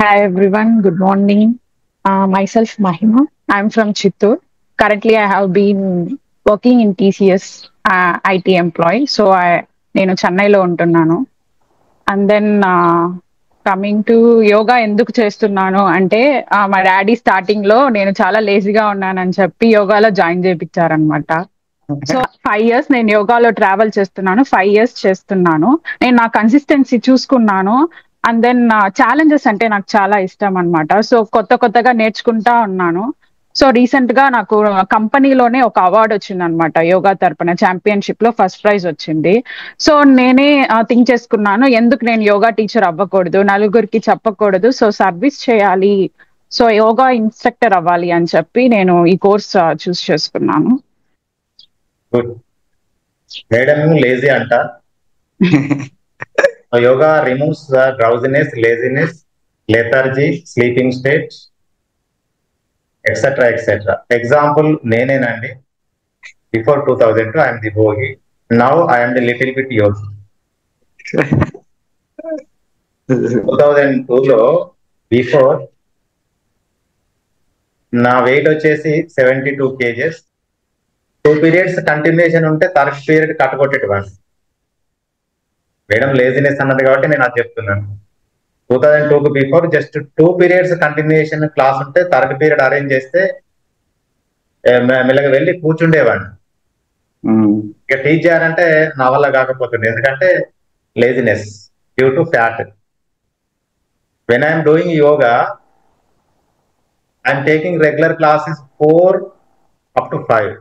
Hi everyone, good morning. Myself Mahima. I'm from Chittoor. Currently, I have been working in TCS IT employee. నేను చెన్నైలో ఉంటున్నాను. And then coming to yoga ఎందుకు చేస్తున్నాను అంటే మా daddy starting లో నేను చాలా లేజీగా ఉన్నానని చెప్పి యోగాలో జాయిన్ చేయించారనమాట. సో 5 years నేను యోగాలో ట్రావెల్ చేస్తున్నాను. 5 years చేస్తున్నాను. నేను నా కన్సిస్టెన్సీ చూసుకున్నాను. అండ్ దెన్ ఛాలెంజెస్ అంటే నాకు చాలా ఇష్టం అన్నమాట. సో కొత్తగా నేర్చుకుంటా ఉన్నాను. సో రీసెంట్ గా నాకు కంపెనీలోనే ఒక అవార్డు వచ్చిందనమాట. యోగా తరపున ఛాంపియన్షిప్ లో ఫస్ట్ ప్రైజ్ వచ్చింది. సో నేనే థింక్ చేసుకున్నాను, ఎందుకు నేను యోగా టీచర్ అవ్వకూడదు, నలుగురికి చెప్పకూడదు, సో సర్వీస్ చేయాలి, సో యోగా ఇన్స్ట్రక్టర్ అవ్వాలి అని చెప్పి నేను ఈ కోర్స్ చూస్ చేసుకున్నాను. గుడ్. మేడం లేజీ అంట. Yoga removes the drowsiness, laziness, lethargy, sleeping state, etcetera etcetera. Example నేనేనండి. Before 2002 I'm the bhogi. Now I'm the little bit yogi. 2002లో బిఫోర్ నా వెయిట్ వచ్చేసి 72 kgs. 2 periods కంటిన్యూషన్ ఉంటే థర్డ్ పీరియడ్ కట్టగొట్టేటివాడిని. మేడం లేజినెస్ అన్నది కాబట్టి నేను అది చెప్తున్నాను. 2002కు before just 2 periods continuation class ఉంటే థర్డ్ పీరియడ్ అరేంజ్ చేస్తే మెల్లగా వెళ్ళి కూర్చుండేవాడిని. ఇక టీచ్ చేయాలంటే నా వల్ల కాకపోతుంది, ఎందుకంటే laziness due to fat. When I'm doing yoga I'm taking regular classes 4 up to 5.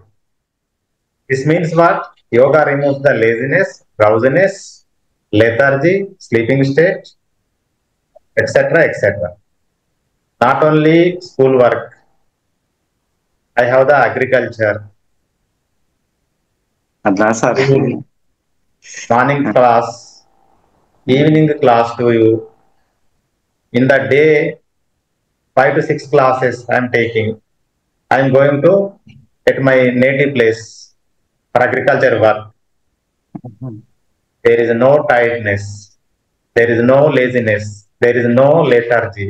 This means what? Yoga removes the laziness, drowsiness, lethargy, sleeping state, etc., etc. Not only school work, I have the agriculture. Morning class, evening class to you. In the day, 5 to 6 classes I am taking. I am going to at my native place for agriculture work. There is no tiredness, there is no laziness, there is no lethargy,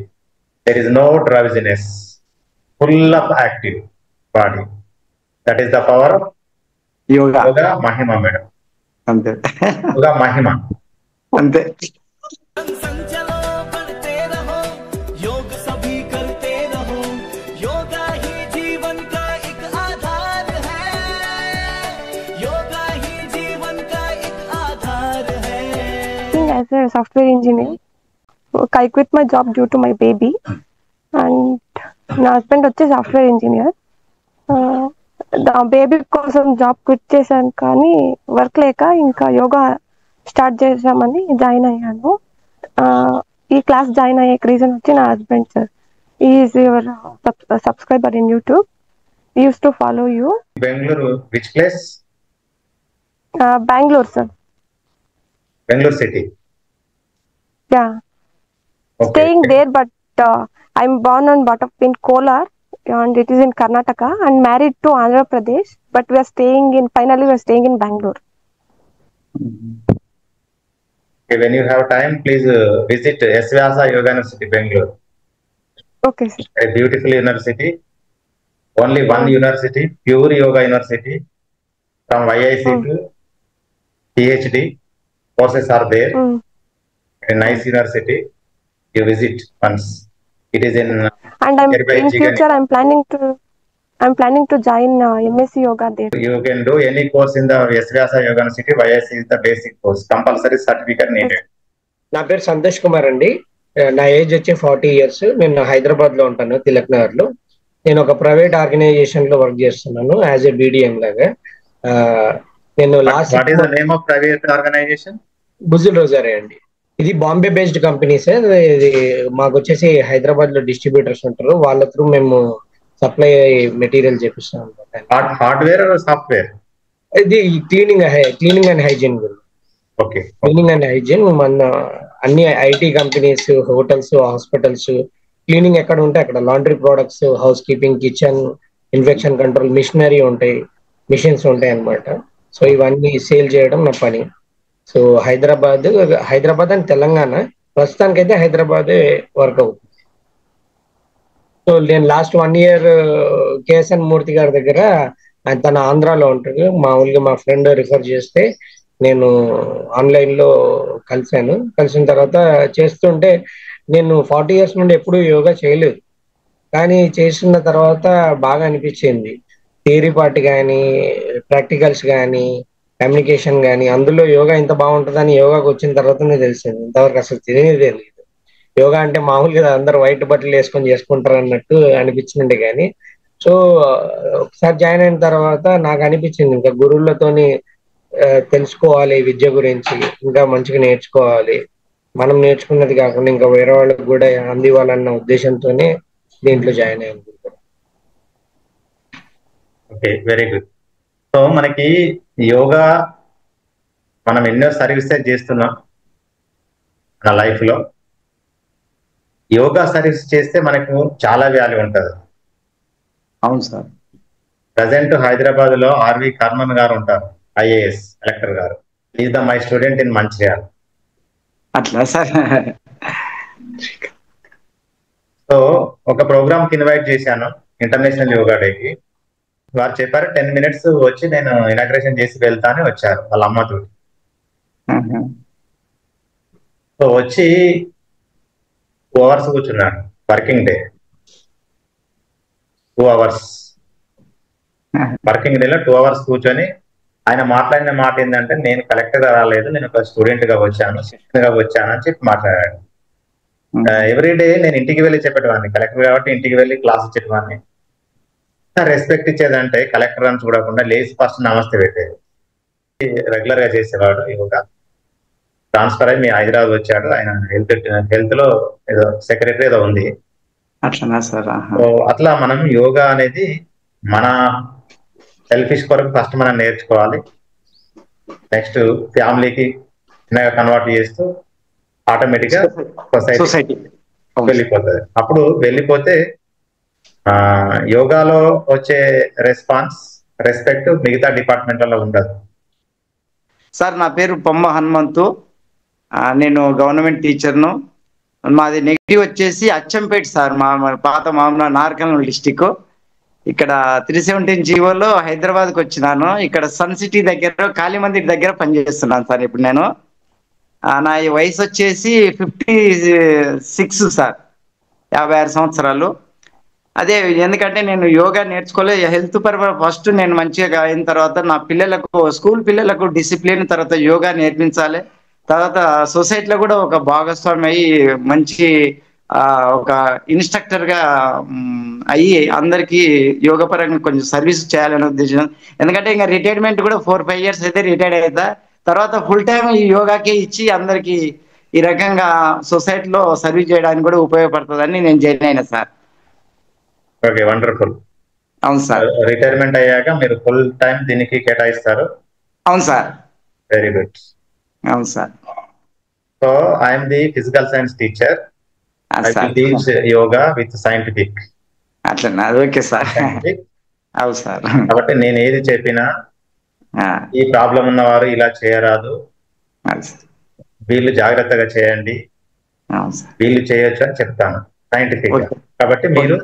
there is no drowsiness. Full of active body. That is the power of yoga mahima, madam. Ante. Yoga mahima. Ante. As a software engineer, I quit my job due to my baby, and my husband వచ్చే software engineer. Baby కోసం job quit చేశాను, కానీ work లేక ఇంకా yoga start చేసామని join అయ్యాను. ఈ class join అయ్యే రీజన్ వచ్చి నా husband sir. Is your subscriber in YouTube. He used to follow you. Bangalore, which place? Bangalore, sir. Bangalore city. Yeah. Okay. Staying there, but I'm born and brought up in Kolar, and it is in Karnataka, and married to Andhra Pradesh, but finally we are staying in Bangalore. Okay, when you have time, please visit S. Vyasa Yoga University, Bangalore. Okay, sir. A beautiful university. Only one university, pure yoga university. From YIC to PhD courses are there. A nice university. You visit once. It is in. And in future I'm planning to join MSc Yoga there. You can do any course in the S. Vyasa Yoga University. YIC is the basic course. Compulsory certificate needed. నా పేరు సంతోష్ కుమార్ అండి. నా age వచ్చి 40 years. నేను హైదరాబాద్ లో ఉంటాను, తిలక్ నగర్ లో. నేను ఒక ప్రైవేట్ ఆర్గనైజేషన్ లో వర్క్ చేస్తున్నాను యాజ్ ఏ BDM లాగా. నేను last. What is the name of private organization? బుజుల్ రోజారే అండి. ఇది బాంబే బేస్డ్ కంపెనీ సార్. ఇది మాకు వచ్చేసి హైదరాబాద్ లో డిస్ట్రిబ్యూటర్స్ ఉంటారు, వాళ్ళ త్రూ మేము సప్లై మెటీరియల్ చేపిస్తాం అనమాట. Hardware software? ఇది క్లీనింగ్ అండ్ హైజీన్ గురించి. ఓకే. క్లీనింగ్ అండ్ హైజీన్ మన అన్ని IT companies, hotels, hospitals, cleaning ఎక్కడ ఉంటే అక్కడ, laundry products, house keeping, kitchen, infection control, machinery ఉంటాయి, మిషన్స్ ఉంటాయి అన్నమాట. సో ఇవన్నీ సేల్ చేయడం నా పని. సో హైదరాబాద్ అండ్ తెలంగాణ, ప్రస్తుతానికైతే హైదరాబాదే వర్క్ అవుతుంది. సో నేను లాస్ట్ 1 year కేఎస్ఎన్ మూర్తి గారి దగ్గర, తన ఆంధ్రాలో ఉంటాడు, మామూలుగా మా ఫ్రెండ్ రిఫర్ చేస్తే నేను ఆన్లైన్ లో కలిసిన తర్వాత చేస్తుంటే, నేను 40 years నుండి ఎప్పుడూ యోగా చేయలేదు, కానీ చేసిన తర్వాత బాగా అనిపించింది. థియరీ పార్ట్ కానీ, ప్రాక్టికల్స్ కానీ, కమ్యూనికేషన్ కానీ, అందులో యోగా ఇంత బాగుంటుందని యోగాకి వచ్చిన తర్వాతనే తెలిసింది. ఇంతవరకు అసలు తెలియదే తెలియదు. యోగా అంటే మామూలుగా అందరూ వైట్ బట్టలు వేసుకొని చేసుకుంటారు అన్నట్టు అనిపించింది. కానీ సో ఒకసారి జాయిన్ అయిన తర్వాత నాకు అనిపించింది, ఇంకా గురువులతోని తెలుసుకోవాలి విద్య గురించి, ఇంకా మంచిగా నేర్చుకోవాలి, మనం నేర్చుకున్నది కాకుండా ఇంకా వేరే వాళ్ళకి కూడా అందివ్వాలన్న ఉద్దేశంతోనే దీంట్లో జాయిన్ అయ్యాను. Okay, very good. సో మనకి యోగా మనం ఎన్నో సర్వీసెస్ చేస్తున్నాం మన లైఫ్ లో. యోగా సర్వీస్ చేస్తే మనకు చాలా వాల్యూ ఉంటుంది. అవును సార్. ప్రజెంట్ హైదరాబాద్ లో ఆర్వి కర్మన్ గారు ఉంటారు, ఐఏఎస్ కలెక్టర్ గారు. Is the my student in Mancherial. అట్లా సార్. సో ఒక ప్రోగ్రామ్ కి ఇన్వైట్ చేశాను, ఇంటర్నేషనల్ యోగా డేకి. వారు చెప్పారు 10 minutes వచ్చి నేను ఇనాగ్రేషన్ చేసి వెళ్తా అని వచ్చారు వాళ్ళ అమ్మతో. సో వచ్చి 2 hours కూర్చున్నాను, వర్కింగ్ డే 2 hours. వర్కింగ్ డేలో 2 hours కూర్చొని ఆయన మాట్లాడిన మాట ఏంటంటే, నేను కలెక్టర్ గా రాలేదు, నేను ఒక స్టూడెంట్ గా వచ్చాను, శిక్షణగా వచ్చాను అని చెప్పి మాట్లాడాడు. ఎవ్రీడే నేను ఇంటికి వెళ్ళి చెప్పేటవాడిని, కలెక్టర్ కాబట్టి ఇంటికి వెళ్ళి క్లాస్ ఇచ్చేటవాడిని. రెస్పెక్ట్ ఇచ్చేదంటే కలెక్టర్ అని చూడకుండా లేచి ఫస్ట్ నమస్తే పెట్టేది. రెగ్యులర్ గా చేసేవాడు. యోగా ట్రాన్స్ఫర్ అయ్యి మీ హైదరాబాద్ వచ్చాడు. ఆయన హెల్త్ లో ఏదో సెక్రటరీ ఏదో ఉంది. అట్లనా సార్. సో అట్లా మనం యోగా అనేది మన సెల్ఫిష్ కొరకు ఫస్ట్ మనం నేర్చుకోవాలి. నెక్స్ట్ ఫ్యామిలీకి చిన్నగా కన్వర్ట్ చేస్తూ ఆటోమేటిక్ గా సొసైటీ వెళ్ళిపోతుంది. అప్పుడు వెళ్ళిపోతే యోగాలో వచ్చే రెస్పెక్ట్ మిగతా డిపార్ట్మెంట్లలో ఉండదు. సార్ నా పేరు పొమ్మ హనుమంతు. నేను గవర్నమెంట్ టీచర్ను. మాది నెగిటివ్ వచ్చేసి అచ్చంపేట సార్, మా పాత మామూలు నార్కల్ డిస్టిక్. ఇక్కడ 317 జీవోలో హైదరాబాద్కి వచ్చినాను. ఇక్కడ సన్ సిటీ దగ్గర కాళీమందిర్ దగ్గర పనిచేస్తున్నాను సార్ ఇప్పుడు నేను. నా వయసు వచ్చేసి 56 సార్, 56 సంవత్సరాలు. అదే ఎందుకంటే నేను యోగా నేర్చుకోలే, హెల్త్ పరంగా ఫస్ట్ నేను మంచిగా అయిన తర్వాత నా పిల్లలకు, స్కూల్ పిల్లలకు డిసిప్లిన్, తర్వాత యోగా నేర్పించాలి, తర్వాత సొసైటీలో కూడా ఒక భాగస్వామి అయ్యి మంచి ఒక ఇన్స్ట్రక్టర్ గా అయ్యి అందరికి యోగా పరంగా కొంచెం సర్వీస్ చేయాలనే ఉద్దేశం. ఎందుకంటే ఇంకా రిటైర్మెంట్ కూడా 4-5 years అయితే రిటైర్డ్ అవుతా, తర్వాత ఫుల్ టైం ఈ యోగాకే ఇచ్చి అందరికి ఈ రకంగా సొసైటీలో సర్వీస్ చేయడానికి కూడా ఉపయోగపడుతుందని నేను జాయిన్ అయినా సార్. Okay, wonderful. అవును సార్. రిటైర్మెంట్ అయ్యాక మీరు ఫుల్ టైం దీనికి కేటాయిస్తారు. అవును సార్. Very good. అవును sir. So I'm the physical science teacher. I will teach yoga with scientific. అట్లా ఓకే సార్. అవును సార్. కాబట్టి నేను ఏది చెప్పినా ఈ ప్రాబ్లం ఉన్నవారు ఇలా చేయరాదు, వీళ్ళు జాగ్రత్తగా చేయండి, వీళ్ళు చేయొచ్చు అని చెప్తాను సైంటిఫిక్ గా. కాబట్టి మీరు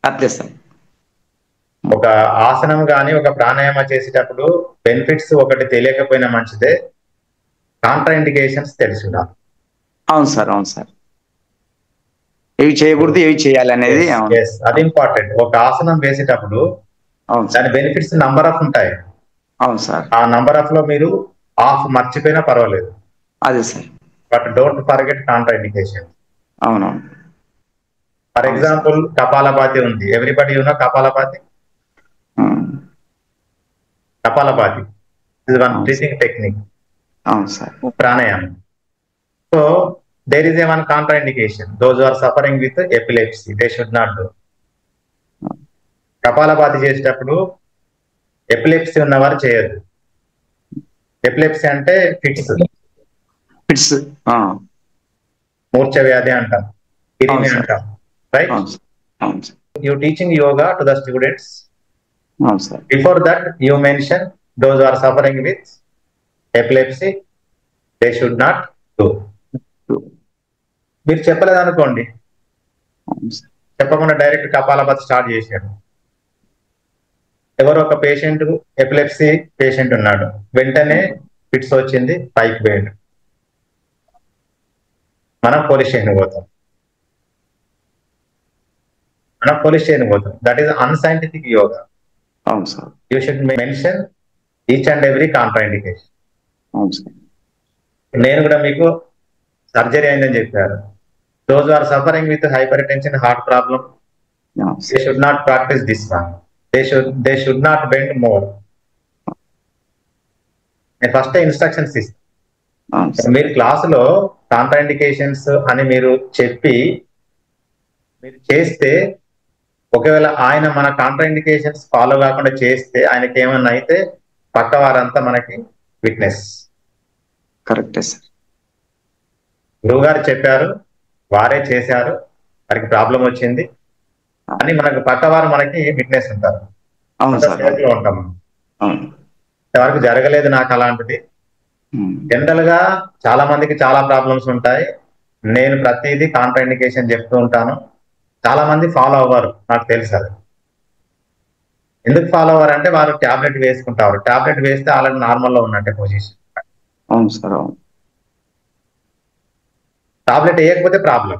అట్లే సార్ ఒక ఆసనం కానీ ఒక ప్రాణాయామ చేసేటప్పుడు బెనిఫిట్స్ ఒకటి తెలియకపోయినా మంచిదే, కాంట్రా ఇండికేషన్స్ తెలిసి ఉండాలి. అవును సార్. అవును సార్. ఏవి చేయకూడదు, ఏవి చేయాలి అనేది అది ఇంపార్టెంట్. ఒక ఆసనం వేసేటప్పుడు దాని బెనిఫిట్స్ నంబర్ ఆఫ్ ఉంటాయి. అవును సార్. ఆ నంబర్ ఆఫ్ లో మీరు ఆఫ్ మర్చిపోయినా పర్వాలేదు. అదే sir. But don't forget Contra indication. అవునవును. ఫర్ ఎగ్జాంపుల్ కపాలపాతి ఉంది. Everybody you know Kapalbhati. Kapalbhati is one breathing technique. అవును సార్. ప్రాణాయామం. So there is a one contraindication. Those who are suffering with epilepsy, they should not do. Kapalbhati చేసేటప్పుడు epilepsy ఉన్నవారు చేయదు. Epilepsy అంటే fits, మూర్ఛ వ్యాధి అంటాం, కిరిమి అంటాం, right? You teaching yoga to the students. Before that you mention those who are suffering with epilepsy, they should not do. మీరు చెప్పలేదు అనుకోండి, చెప్పకుండా డైరెక్ట్ కపాలభాతి స్టార్ట్ చేశాడు. ఎవరో ఒక పేషెంట్, ఎపిలెప్సీ పేషెంట్ ఉన్నాడు, వెంటనే ఫిట్స్ వచ్చింది, పైకి పోయాడు. మనం పోలీస్ స్టేషన్ పోతాం, దట్ ఈస్ అన్సైంటిఫిక్ యోగా. అవును sir. You should mention each and every contraindication. అవును సార్. నేను కూడా మీకు సర్జరీ అయిందని చెప్పారు. Those are suffering with hypertension, heart problem, they should not practice this one. They should not bend more. నేను first instructions ఇస్తాను. మీరు క్లాసులో కాంట్రా ఇండికేషన్స్ అని మీరు చెప్పి మీరు చేస్తే, ఒకవేళ ఆయన మన కాంట్రా ఇండికేషన్స్ ఫాలో కాకుండా చేస్తే ఆయనకి ఏమన్నా అయితే పక్క వారంతా మనకి విట్నెస్. కరెక్టే సార్. గురువు గారు చెప్పారు, వారే చేశారు, వారికి ప్రాబ్లం వచ్చింది అని మనకు పక్క వారు మనకి విట్నెస్ ఉంటారు. అవును సార్. లో ఉంటాం. ఇంతవరకు జరగలేదు నాకు అలాంటిది. జనరల్ గా చాలా మందికి చాలా ప్రాబ్లమ్స్ ఉంటాయి. నేను ప్రతిదీ కాంట్రా ఇండికేషన్ చెప్తూ ఉంటాను. చాలా మంది ఫాలో అవ్వరు, నాకు తెలుసు. అది ఎందుకు ఫాలో అవ్వరు అంటే వారు టాబ్లెట్ వేసుకుంటారు. టాబ్లెట్ వేస్తే ఆల్రెడీ నార్మల్ లో ఉన్నట్టే పొజిషన్. అవును సార్. అవును. టాబ్లెట్ వేయకపోతే ప్రాబ్లం.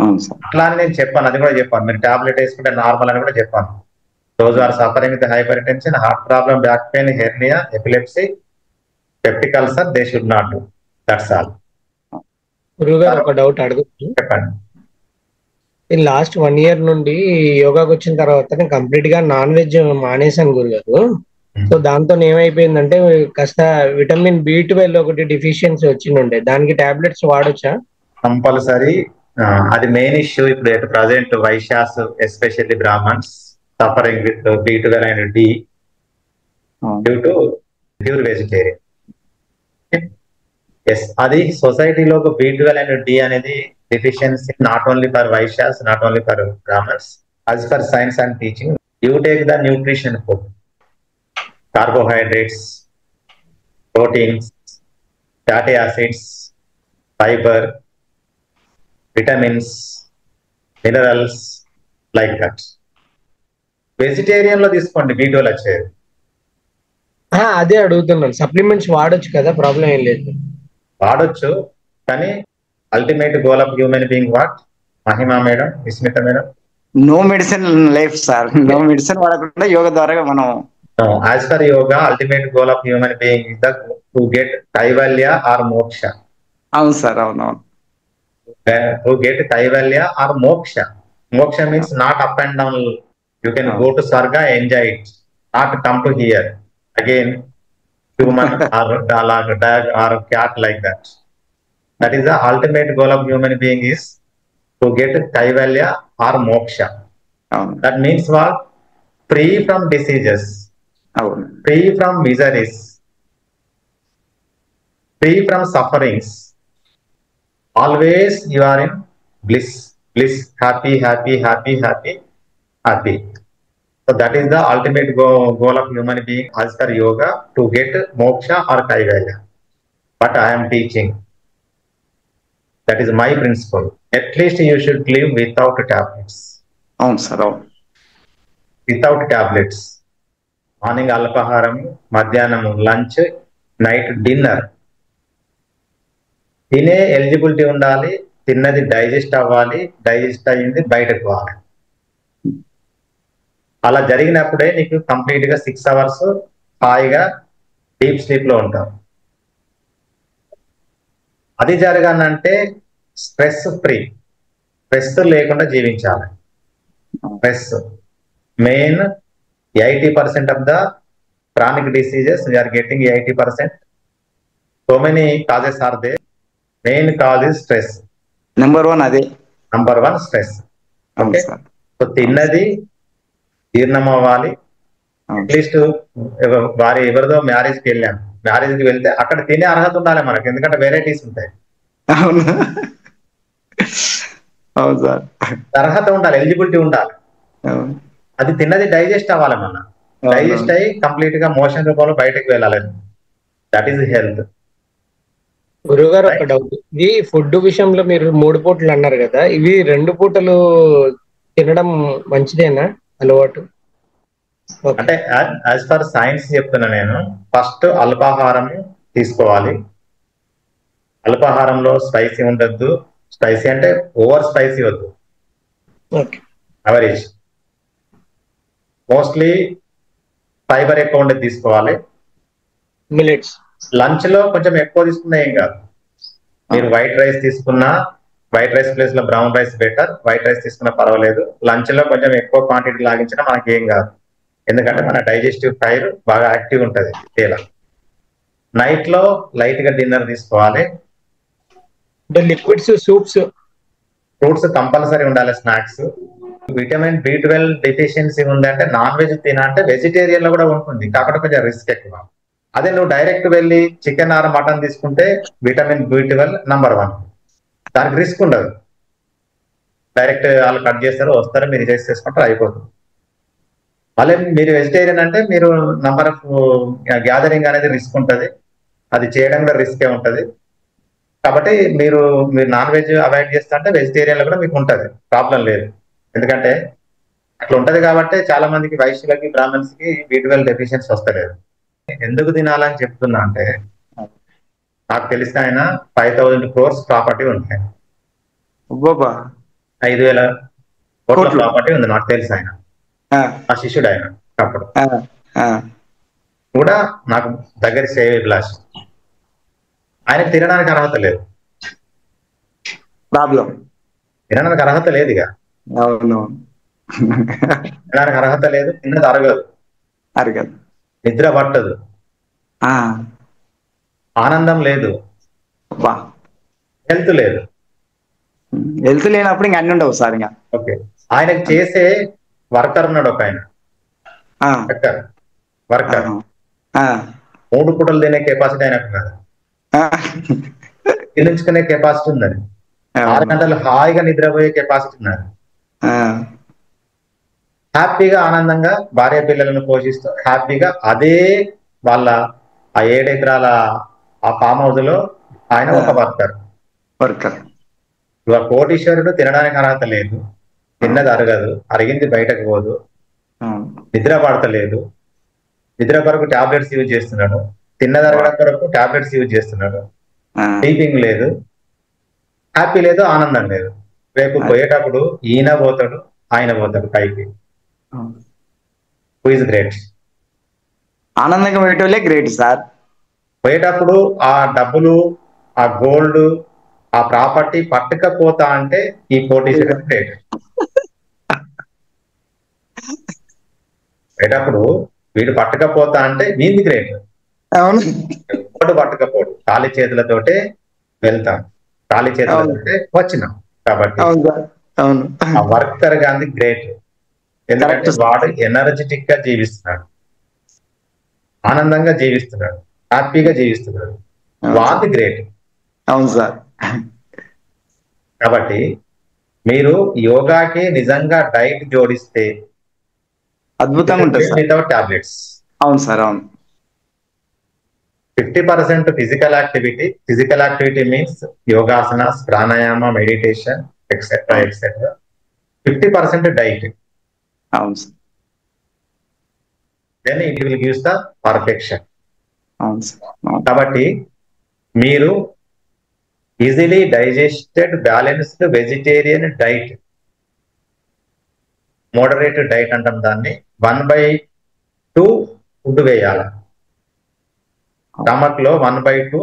అవును సార్. అట్లా అని నేను చెప్పాను, అది కూడా చెప్పాను. మీరు టాబ్లెట్ వేసుకుంటే నార్మల్ అని కూడా చెప్పాను. Those are suffering with hypertension, heart problem, back pain, hernia, epilepsy, peptic ulcer, they should not do. That's all. గురుగారు ఒక డౌట్ అడుగుతాను. చెప్పండి. లాస్ట్ 1 year నుండి యోగాకి వచ్చిన తర్వాత నేను కంప్లీట్ గా నాన్ వెజ్ మానేశాను గురుగారు. సో దాంతో ఏమైపోయిందంటే కాస్త విటమిన్ B12 ఒకటి డిఫిషియన్సీ వచ్చిండే, దానికి టాబ్లెట్స్ వాడొచ్చా? కంపల్సరీ. అది మెయిన్ ఇష్యూ ఇప్పుడు at present. Vaishyas especially Brahmins suffering with B12 and D due to pure vegetarian. Yes, అది సొసైటీలో B12 and D అనేది deficiency not only for Vaishyas, not only for Brahmins. As for science and teaching, you take the nutrition food, carbohydrates, proteins, fatty acids, fiber, vitamins, minerals, like that. Vegetarian లో తీసుకోండి, B12 వచ్చేది. అదే అడుగుతున్నాను, supplements వాడొచ్చు కదా, problem ఏం లేదు. వాడొచ్చు, కానీ ultimate goal of human being what? Mahima madam, Vismitha madam, no medicine life sir. No medicine వాడకుండా యోగా ద్వారా మనం as for yoga ultimate goal of human being is the to get kaivalya or moksha. అవును సార్. అవునవును. To get kaivalya or moksha. Moksha means not up and down. You can go to swarga, enjoy it, not come to here again human or dog or cat like that. That is the ultimate goal of human being is to get kaivalya or moksha. That means what? Free from diseases, free from miseries, free from sufferings. Always you are in bliss, bliss, happy, happy, happy, happy, happy. So that is the ultimate goal of human being as per yoga, to get moksha or kaivalya. But I am teaching. That is my principle. At least you should live without tablets. అవును sir. అవును. Without tablets. Morning అల్పాహారం, మధ్యాహ్నం lunch, night dinner. తినే eligibility ఉండాలి, తిన్నది digest అవ్వాలి, digest అయ్యింది బయటకు పోవాలి. అలా జరిగినప్పుడే నీకు కంప్లీట్ గా 6 hours హాయిగా డీప్ స్లీప్ లో ఉంటావు. అది జరగాలంటే స్ట్రెస్ ఫ్రీ, స్ట్రెస్ లేకుండా జీవించాలి. Stress main 80% of the chronic diseases we are getting 80%. So many causes are there. Main cause is stress. Number 1 అదే. Number 1 stress. Okay. సో తిన్నది జీర్ణం అవ్వాలి. అట్లీస్ట్ వారి ఎవరిదో మ్యారేజ్కి వెళ్ళాం, మ్యారేజ్కి వెళ్తే అక్కడ తినే అర్హత ఉండాలి మనకి, ఎందుకంటే వెరైటీస్ ఉంటాయి. అవును. అవును సార్. అర్హత ఉండాలి, ఎలిజిబిలిటీ ఉండాలి. అది తిన్నది డైజెస్ట్ అవ్వాలి, మన డైజెస్ట్ అయ్యి కంప్లీట్ గా మోషన్ రూపంలో బయటకు వెళ్ళాలి. That is health. గురుగారు ఒక డౌట్, ఇది ఫుడ్ విషయంలో మీరు 3 పూటలు అన్నారు కదా, ఇవి 2 పూటలు తినడం మంచిదేనా అలవాటు? ఓకే. అంటే యాజ్ ఫర్ సైన్స్ చెప్తున్నా నేను, ఫస్ట్ అల్పాహారం తీసుకోవాలి. అల్పాహారంలో స్పైసీ ఉండద్దు. స్పైసీ అంటే ఓవర్ స్పైసీ వద్దు, ఓకే. అవరేజ్. మోస్ట్లీ ఫైబర్ ఎక్కువ ఉండేది తీసుకోవాలి. మిలెట్స్. లంచ్ లో కొంచెం ఎక్కువ తీసుకున్నా ఏం కాదు. మీరు వైట్ రైస్ తీసుకున్నా, వైట్ రైస్ ప్లేస్ లో brown rice better. White rice తీసుకున్నా పర్వాలేదు. లంచ్ లో కొంచెం ఎక్కువ క్వాంటిటీ లాగించినా మనకి ఏం కాదు, ఎందుకంటే మన డైజెస్టివ్ ఫైర్ బాగా యాక్టివ్ ఉంటుంది ఇలా. నైట్ లో లైట్ గా డిన్నర్ తీసుకోవాలి. అంటే లిక్విడ్స్, సూప్స్. ఫ్రూట్స్ కంపల్సరీ ఉండాలి. స్నాక్స్. విటమిన్ B12 డెఫిషియన్సీ ఉంది అంటే నాన్ వెజ్ తినా అంటే వెజిటేరియన్ లో కూడా ఉంటుంది, కాకపోతే కొంచెం రిస్క్ ఎక్కువ. అదే నువ్వు డైరెక్ట్ వెళ్ళి చికెన్ ఆర్ మటన్ తీసుకుంటే విటమిన్ B12 నంబర్ 1, దానికి రిస్క్ ఉండదు. డైరెక్ట్ వాళ్ళు కట్ చేస్తారు, వస్తారు, మీరు రిజెక్ట్ చేసుకుంటారు, అయిపోతుంది. మళ్ళీ మీరు వెజిటేరియన్ అంటే మీరు నంబర్ ఆఫ్ గ్యాదరింగ్ అనేది రిస్క్ ఉంటుంది, అది చేయడంలో రిస్కే ఉంటుంది. కాబట్టి మీరు నాన్ వెజ్ అవాయిడ్ చేస్తా అంటే వెజిటేరియన్ లో కూడా మీకు ఉంటుంది, ప్రాబ్లం లేదు. ఎందుకంటే అట్లా ఉంటది కాబట్టి చాలా మందికి వైశ్యులకి, బ్రాహ్మణ్స్ కి B12 డెఫిషియన్సీ వస్తలేదు. ఎందుకు తినాలని చెప్తున్నా అంటే, నాకు తెలిసిన ఆయన 5,000 crores ప్రాపర్టీ ఉంటాయి, 5,000 కోట్ల ప్రాపర్టీ ఉంది నాకు తెలిసి. ఆయన ఆ శిష్యుడు, ఆయన అప్పుడు కూడా నాకు దగ్గర శ్రేయోభిలాష్. ఆయనకు తినడానికి అర్హత లేదు, ప్రాబ్లం. తినడానికి అర్హత లేదు. ఇక అవును, తినడానికి అర్హత లేదు, తిన్నది అరగదు, అరగదు, నిద్ర పట్టదు, ఆనందం లేదు, హెల్త్ లేదు. హెల్త్ లేనప్పుడు ఇంకా అన్ని ఉండవు సార్. ఇంకా ఓకే. ఆయనకు చేసే వర్కర్ ఉన్నాడు ఒక ఆయన, వర్కర్ 3 పూటలు తినే కెపాసిటీ ఆయనకు ఉన్నది, తినించుకునే కెపాసిటీ ఉన్నది, 6 గంటలు హాయిగా నిద్రపోయే కెపాసిటీ ఉన్నది, హ్యాపీగా ఆనందంగా భార్య పిల్లలను పోషిస్తూ హ్యాపీగా అదే వాళ్ళ ఆ 7 ఎకరాల ఆ ఫామ్ హౌస్ లో ఆయన ఒక వర్కర్. ఇవాళ కోటీశ్వరుడు తినడానికి అర్హత లేదు, తిన్నది అరగదు, అరిగింది బయటకు పోదు, నిద్ర పడతలేదు, నిద్ర కొరకు టాబ్లెట్స్ యూజ్ చేస్తున్నాడు, తిన్నది అరగడం కొరకు టాబ్లెట్స్ యూజ్ చేస్తున్నాడు, స్లీపింగ్ లేదు, హ్యాపీ లేదు, ఆనందం లేదు. రేపు పోయేటప్పుడు ఈయన పోతాడు, ఆయన పోతాడు పైకి. Who is great? ఆనందంగా పోయేటోళ్ళే గ్రేట్ సార్. పోయేటప్పుడు ఆ డబ్బులు, ఆ గోల్డ్, ఆ ప్రాపర్టీ పట్టుకపోతా అంటే ఈ కోటీశ్వరుడు గ్రేట్. పోయేటప్పుడు వీడు పట్టుకపోతా అంటే వీంది గ్రేట్. అవును, ఎప్పుడు పట్టుకపోడు, ఖాళీ చేతులతోటే వెళ్తాం, ఖాళీ చేతులతోటే వచ్చినాం. కాబట్టి ఆ వర్కర్ గాంధీ గ్రేట్, ఎందుకంటే వాడు ఎనర్జెటిక్ గా జీవిస్తున్నాడు, ఆనందంగా జీవిస్తున్నాడు, హ్యాపీగా జీవిస్తున్నాడు, వాది గ్రేట్. అవును సార్. కాబట్టి మీరు యోగాకి నిజంగా డైట్ జోడిస్తే అద్భుతంగా ఉంటుంది వితౌట్ టాబ్లెట్స్. అవును సార్, అవును. 50% physical activity. Physical activity means yogasanas, pranayama, meditation, etcetera etcetera. 50% diet. అవును sir. Then it will gives the perfection. అవును సార్. కాబట్టి మీరు easily digested balanced vegetarian diet, moderate diet అంటాం దాన్ని. 1/2 ఫుడ్ వేయాలి స్టమక్ లో, 1/2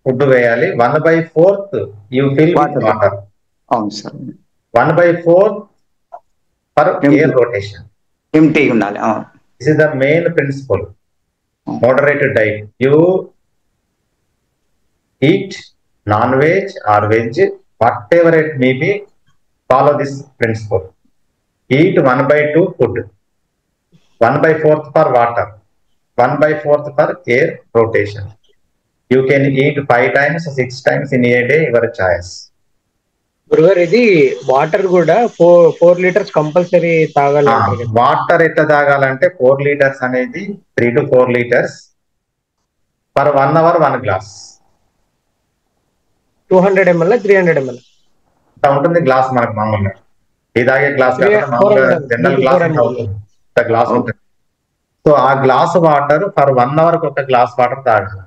ఫుడ్ వేయాలి. 1/4 యూ ఫిల్ విత్ వాటర్. అవును sir. 1/4 for air rotation. Empty ఉండాలి. This is the main principle. Moderated diet. You eat non-veg or veg, whatever it may be, follow this principle. Eat 1/2 food, 1/4 for water, 1/4 for air rotation. You can eat 5 times, 6 times in a day, your choice. గురుగారు, ఇది water కూడా 4 liters compulsory తాగాలి. Water ఎట్లా తాగాలంటే 4 liters అనేది 3 to 4 liters per 1 hour 1 glass. 200 ml 300 ml ఉంటుంది glass మనకు మామూలుగా. Tea తాగే గ్లాస్ కాకుండా మామూలుగా జనరల్ గ్లాస్ అవుతుంది, గ్లాస్ ఉంటుంది. సో ఆ గ్లాస్ వాటర్ ఫర్ 1 hour ఒక గ్లాస్ వాటర్ తాగాలి.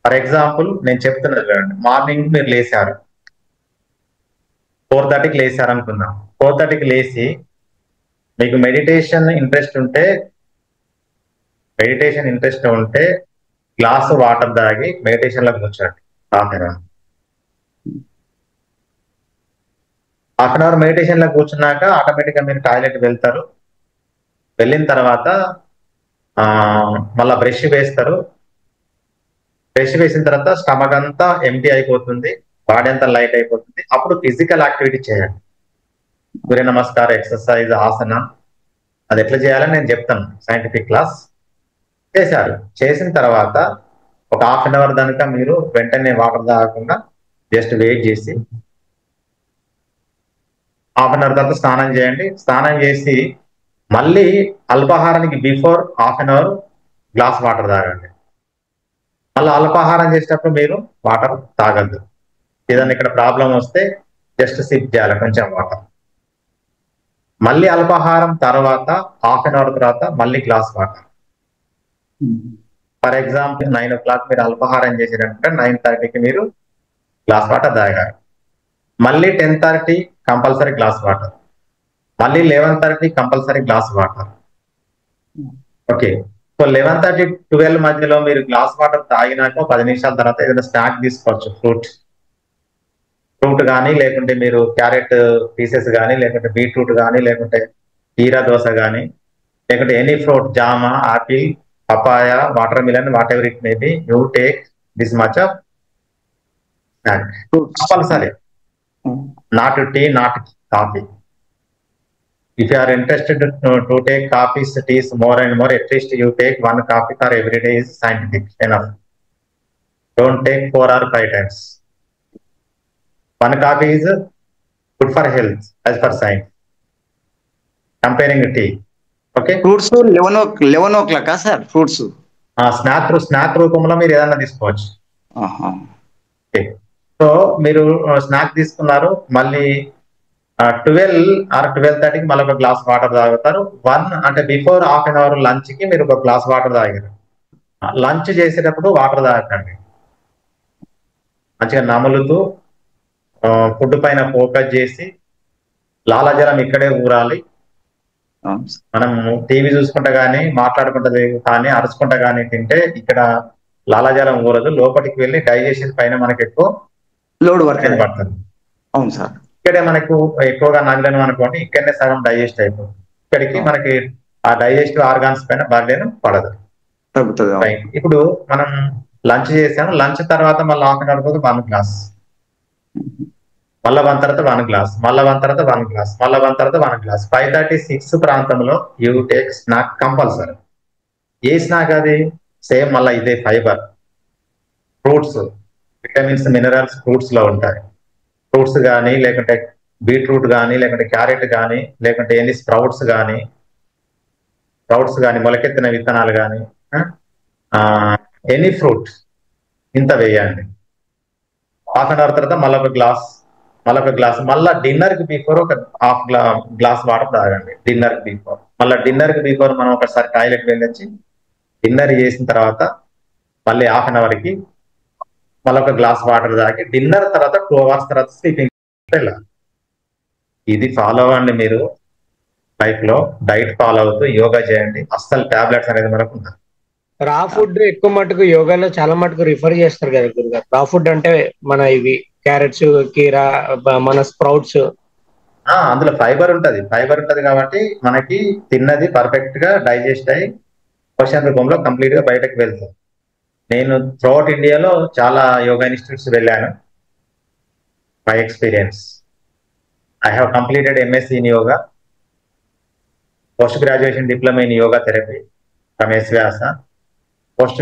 ఫర్ ఎగ్జాంపుల్ నేను చెప్తున్నది చూడండి, మార్నింగ్ మీరు లేచారు 4:30కి లేచారు అనుకుందాం. 4:30కి లేచి మీకు మెడిటేషన్ ఇంట్రెస్ట్ ఉంటే గ్లాస్ వాటర్ తాగి మెడిటేషన్ లో కూర్చోండి. హాఫ్ అన్ అవర్ మెడిటేషన్ లో కూర్చున్నాక ఆటోమేటిక్ గా మీరు టాయిలెట్ వెళ్తారు. వెళ్ళిన తర్వాత మళ్ళా బ్రష్ వేస్తారు. బ్రష్ వేసిన తర్వాత స్టమక్ అంతా ఎంటీ అయిపోతుంది, బాడీ అంతా లైట్ అయిపోతుంది. అప్పుడు ఫిజికల్ యాక్టివిటీ చేయండి. సూర్య నమస్కార, ఎక్సర్సైజ్, ఆసన, అది ఎట్లా చేయాలని నేను చెప్తాను. సైంటిఫిక్ క్లాస్ చేసిన తర్వాత ఒక హాఫ్ అన్ అవర్ దానిక మీరు వెంటనే వాటర్ తాగకుండా జస్ట్ వెయిట్ చేసి హాఫ్ అన్ అవర్ తర్వాత స్నానం చేయండి. స్నానం చేసి మళ్ళీ అల్పాహారానికి before half an hour glass water తాగండి. మళ్ళీ అల్పాహారం చేసేటప్పుడు మీరు వాటర్ తాగద్దు. ఏదైనా ఇక్కడ ప్రాబ్లం వస్తే జస్ట్ సిప్ చేయాలి కొంచెం వాటర్. మళ్ళీ అల్పాహారం తర్వాత హాఫ్ అన్ అవర్ తర్వాత మళ్ళీ glass water. For example 9 o'clock మీరు అల్పాహారం చేసినట్టు 9:30కి మీరు గ్లాస్ వాటర్ తాగారు. మళ్ళీ 10:30 కంపల్సరీ గ్లాస్ వాటర్, మళ్ళీ 11:30 compulsory glass water. Okay, so 11:30-12 మధ్యలో మీరు గ్లాస్ వాటర్ తాగినాక 10 నిమిషాల తర్వాత ఏదైనా స్నాక్ తీసుకోవచ్చు. ఫ్రూట్ కానీ, లేకుంటే మీరు క్యారెట్ పీసెస్ కానీ, లేకుంటే బీట్రూట్ కానీ, లేకుంటే కీరా దోశ కానీ, లేకుంటే ఎనీ ఫ్రూట్, జామ, apple, papaya, watermelon, whatever it may be, you take this much of snack compulsory. Not tea, not coffee. If you are interested to take coffees, teas more and more, at least you take 1 coffee for every day is scientific enough. Don't take 4 or 5 times. 1 coffee is good for health as per science. Comparing tea. Okay. Fruits 11 o'clock sir fruits? Snack రూపంలో మీరు ఏదన్నా తీసుకోవచ్చు. So మీరు snack తీసుకున్నారు, మళ్ళీ 12 or 12:30కి మళ్ళీ ఒక glass water తాగుతారు. 1 అంటే before half an hour lunch కి మీరు ఒక గ్లాస్ వాటర్ తాగారు. లంచ్ చేసేటప్పుడు వాటర్ తాగకండి. మంచిగా నములుతూ ఫుడ్ పైన ఫోకస్ చేసి లాలాజలం ఇక్కడే ఊరాలి. మనం టీవీ చూసుకుంటా కానీ, మాట్లాడుకుంటా కానీ, అరుచుకుంటా కానీ తింటే ఇక్కడ లాలాజలం ఊరదు. లోపలికి వెళ్ళి డైజెషన్ పైన మనకి ఎక్కువ లోడ్ వర్క్ పడుతుంది. అవును సార్. ఇక్కడే మనకు ఎక్కువగా నమిలను అనుకోండి, ఇక్కడనే సగం డైజెస్ట్ అయిపోతుంది. ఇక్కడికి మనకి ఆ డైజెస్టివ్ ఆర్గాన్స్ పైన బర్డెన్ పడదు. ఇప్పుడు మనం లంచ్ చేసాము, లంచ్ తర్వాత మళ్ళీ హాఫ్ అన్ అవర్ పోతే 1 గ్లాస్, మళ్ళీ 1 తర్వాత 1 గ్లాస్, మళ్ళీ 1 తర్వాత 1 గ్లాస్, మళ్ళీ 1 తర్వాత 1 గ్లాస్. 5:36 ప్రాంతంలో you take snack compulsory. A snack అది? సేమ్ మళ్ళీ ఇదే fibre, fruits, vitamins, minerals fruits లో ఉంటాయి. ఫ్రూట్స్ కానీ, లేకుంటే బీట్రూట్ కానీ, లేకుంటే క్యారెట్ కానీ, లేకుంటే ఎన్ని స్ప్రౌట్స్ కానీ, మొలకెత్తిన విత్తనాలు కానీ, ఎనీ ఫ్రూట్ ఇంత వేయండి. హాఫ్ అన్ అవర్ తర్వాత మళ్ళీ ఒక గ్లాస్, మళ్ళీ డిన్నర్ కి బిఫోర్ ఒక గ్లాస్ వాటర్ తాగండి. డిన్నర్ కి బిఫోర్, మళ్ళీ డిన్నర్ కి బిఫోర్ మనం ఒకసారి టాయిలెట్ వెళ్ళొచ్చి డిన్నర్ చేసిన తర్వాత మళ్ళీ హాఫ్ అన్ అవర్ కి మళ్ళీ ఒక గ్లాస్ వాటర్ తాగి డిన్నర్ తర్వాత 2 hours తర్వాత స్లీపింగ్ వెళ్ళాలి. ఇది ఫాలో అవ్వండి. మీరు లైఫ్ లో డైట్ ఫాలో అవుతూ యోగా చేయండి. అస్సలు టాబ్లెట్స్ అనేది మనకు ఉండదు. రా ఫుడ్ ఎక్కువ మటుకు యోగాలో చాలా మటుకు రిఫర్ చేస్తారు కదా గురుగారు. రా ఫుడ్ అంటే మన ఇవి క్యారెట్స్, కీరా, మన స్ప్రౌట్స్, అందులో ఫైబర్ ఉంటది కాబట్టి మనకి తిన్నది పర్ఫెక్ట్ గా డైజెస్ట్ అయ్యి పోషణ రూపంలో కంప్లీట్ గా బయటకు వెళ్తుంది. నేను త్రూఅవుట్ ఇండియాలో చాలా యోగా ఇన్స్టిట్యూట్స్ వెళ్ళాను. My experience, I have completed MSc in yoga, post graduation diploma in yoga therapy from SVYASA, post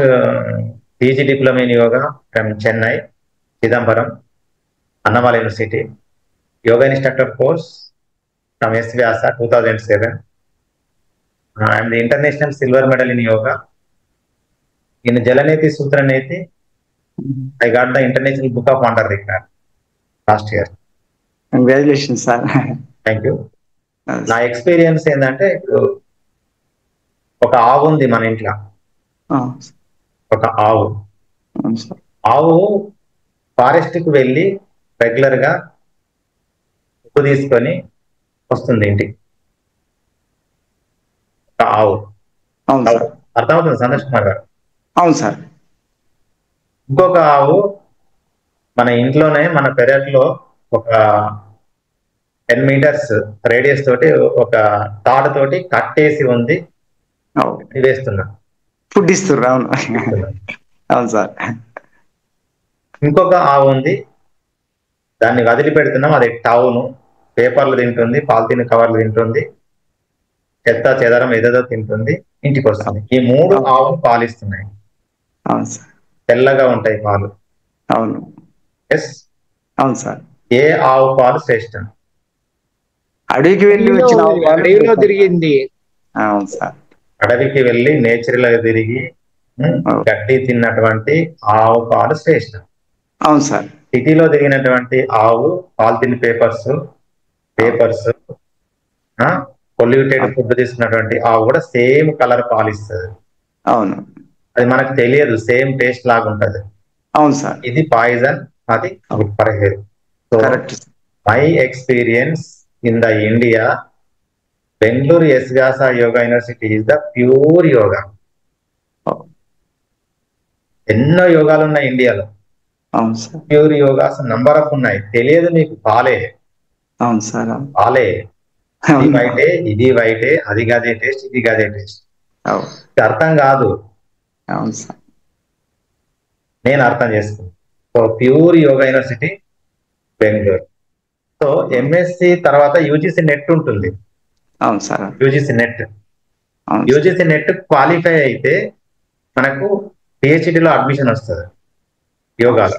PG diploma in yoga from Chennai, Chidambaram, Annamalai university, yoga instructor course from SVYASA 2007. I'm the international silver medal in yoga. In Jalaneti Sutra Neti, I got the International Book of Wonder Record last year. Congratulations, sir. Thank you. నా experience ఏంటంటే, ఇప్పుడు ఒక ఆవు ఉంది మన ఇంట్లో. ఒక ఆవు ఆవు ఫారెస్ట్ కి వెళ్ళి రెగ్యులర్ గా ఉప్పు తీసుకొని వస్తుంది ఇంటికి. ఒక ఆవు. అవును సార్. అర్థమవుతుంది సంతోష్ కుమార్ గారు? అవును సార్. ఇంకొక ఆవు మన ఇంట్లోనే మన పెరట్లో ఒక 10 మీటర్స్ రేడియస్ తోటి ఒక తాడు తోటి కట్టేసి ఉంది, వేస్తున్నా, ఫుడ్ ఇస్తుర్రు. అవును అవును సార్. ఇంకొక ఆవు ఉంది, దాన్ని వదిలిపెడుతున్నాం, అది టౌను పేపర్లు తింటుంది, పాలిథిన్ కవర్లు తింటుంది, చెత్త చెదరం ఏదేదో తింటుంది, ఇంటికి వస్తుంది. ఈ 3 ఆవులు పాలిస్తున్నాయి. అవును సార్. తెల్లగా ఉంటాయి పాలు. అవును. ఎస్. అవును సార్. ఏ ఆవు పాలు శ్రేష్టం? అడవికి వెళ్ళి వచ్చిన అడవిలో తిరిగింది. అవును సార్. అడవికి వెళ్ళి నేచురల్ గా తిరిగి గడ్డి తిన్నటువంటి ఆవు పాలు శ్రేష్టం. అవును సార్. సిటీలో తిరిగినటువంటి ఆవు పాలిథిన్ పేపర్స్ పొల్యూటెడ్ ఫుడ్ తీసుకున్నటువంటి ఆవు కూడా సేమ్ కలర్ పాలిస్తుంది. అవును. అది మనకు తెలియదు, సేమ్ టేస్ట్ లాగా ఉంటది. అవును సార్. ఇది పాయిజన్, అది good for health. So my experience in the India, Bengaluru SVYASA yoga university is the pure yoga. ఎన్నో యోగాలు ఉన్నాయి ఇండియాలో. అవును sir. Pure yogas number of ఉన్నాయి. తెలియదు మీకు. పాలే. అవును సార్. పాలే. ఇది వైటే, ఇది వైటే, అది గదే టేస్ట్, ఇది గదే టేస్ట్. అర్థం కాదు. అవును సార్. నేను అర్థం చేసుకున్నాను. So pure yoga university Bengaluru. So MSc తర్వాత యూజీసీ నెట్ ఉంటుంది. అవును సార్. యూజీసీ నెట్ క్వాలిఫై అయితే మనకు పిహెచ్డిలో అడ్మిషన్ వస్తుంది యోగాలో.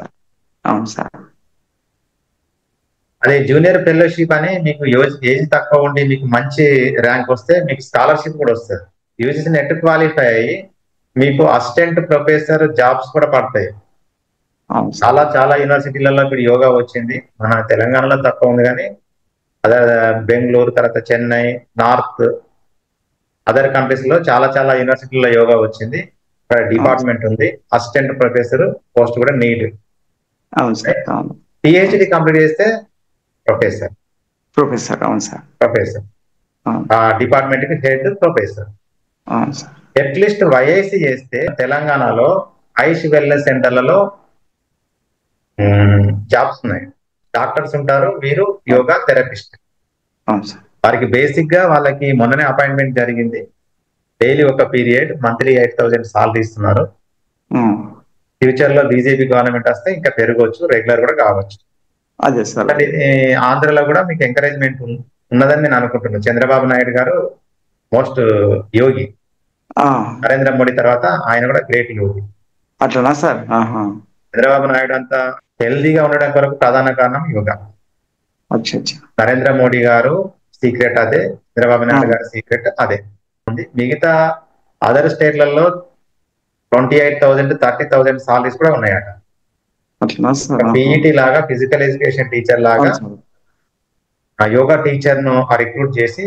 అవును సార్. అదే జూనియర్ ఫెలోషిప్ అని మీకు ఏజ్ తక్కువ ఉండి మీకు మంచి ర్యాంక్ వస్తే మీకు స్కాలర్షిప్ కూడా వస్తుంది. యూజీసీ నెట్ క్వాలిఫై అయ్యి మీకు అసిస్టెంట్ ప్రొఫెసర్ జాబ్స్ కూడా పడతాయి. చాలా చాలా యూనివర్సిటీలలో ఇప్పుడు యోగా వచ్చింది. మన తెలంగాణలో తక్కువ ఉంది, కానీ అదే బెంగళూరు, తర్వాత చెన్నై, నార్త్, అదర్ కంట్రీస్ లో చాలా చాలా యూనివర్సిటీల్లో యోగా వచ్చింది. ఇక్కడ డిపార్ట్మెంట్ ఉంది, అసిస్టెంట్ ప్రొఫెసర్ పోస్ట్ కూడా నీడ్. పిహెచ్డి కంప్లీట్ చేస్తే ప్రొఫెసర్. అవును సార్. ప్రొఫెసర్ ఆ డిపార్ట్మెంట్ కి హెడ్ ప్రొఫెసర్. అట్లీస్ట్ వైఐసి చేస్తే తెలంగాణలో ఐష్ వెల్నెస్ సెంటర్లలో జాబ్స్ ఉన్నాయి. డాక్టర్స్ ఉంటారు, వీరు యోగా థెరపిస్ట్. వారికి బేసిక్ గా వాళ్ళకి మొన్ననే అపాయింట్మెంట్ జరిగింది. డైలీ ఒక పీరియడ్, మంత్లీ 8,000 సాలరీ ఇస్తున్నారు. ఫ్యూచర్ లో బీజేపీ గవర్నమెంట్ వస్తే ఇంకా పెరగవచ్చు, రెగ్యులర్ కూడా కావచ్చు. అదే సార్. ఆంధ్రలో కూడా మీకు ఎంకరేజ్మెంట్ ఉన్నదని నేను అనుకుంటున్నాను. చంద్రబాబు నాయుడు గారు మోస్ట్ యోగి. నరేంద్ర మోడీ తర్వాత ఆయన కూడా గ్రేట్ యోగి. అట్లనా సార్? చంద్రబాబు నాయుడు అంతా హెల్దీగా ఉండడం కొరకు ప్రధాన కారణం యోగా. నరేంద్ర మోడీ గారు సీక్రెట్ అదే, చంద్రబాబు నాయుడు గారి సీక్రెట్ అదే ఉంది. మిగతా అదర్ స్టేట్లలో 28,000 30,000 సాలరీస్ కూడా ఉన్నాయట. పీఈటీ లాగా, ఫిజికల్ ఎడ్యుకేషన్ టీచర్ లాగా యోగా టీచర్ ను రిక్రూట్ చేసి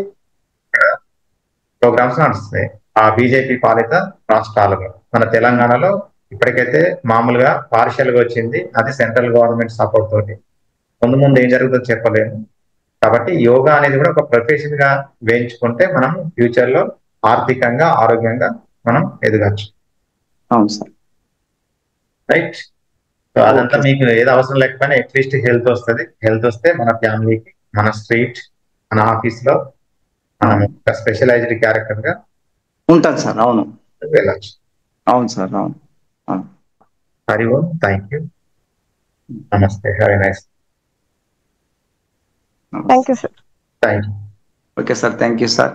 ప్రోగ్రామ్స్ నడుస్తున్నాయి ఆ బీజేపీ పాలిత రాష్ట్రాలలో. మన తెలంగాణలో ఇప్పటికైతే మామూలుగా పార్షియల్ గా వచ్చింది, అది సెంట్రల్ గవర్నమెంట్ సపోర్ట్ తోటి. ముందు ఏం జరుగుతుందో చెప్పలేము. కాబట్టి యోగా అనేది కూడా ఒక ప్రొఫెషన్ గా వేయించుకుంటే మనం ఫ్యూచర్ లో ఆర్థికంగా, ఆరోగ్యంగా మనం ఎదగచ్చు. అవును సార్. రైట్. సో అదంతా మీకు ఏది అవసరం లేకపోయినా అట్లీస్ట్ హెల్త్ వస్తుంది. హెల్త్ వస్తే మన ఫ్యామిలీకి, మన స్ట్రీట్, మన ఆఫీస్ లో మనం ఒక స్పెషలైజ్డ్ క్యారెక్టర్ గా ఉంటాను సార్. అవును, వెళ్ళచ్చు. అవును సార్. అవును. Hari Om. Thank you. Namaste. Have a nice. Thank you sir. Thank you. Okay sir. Thank you sir.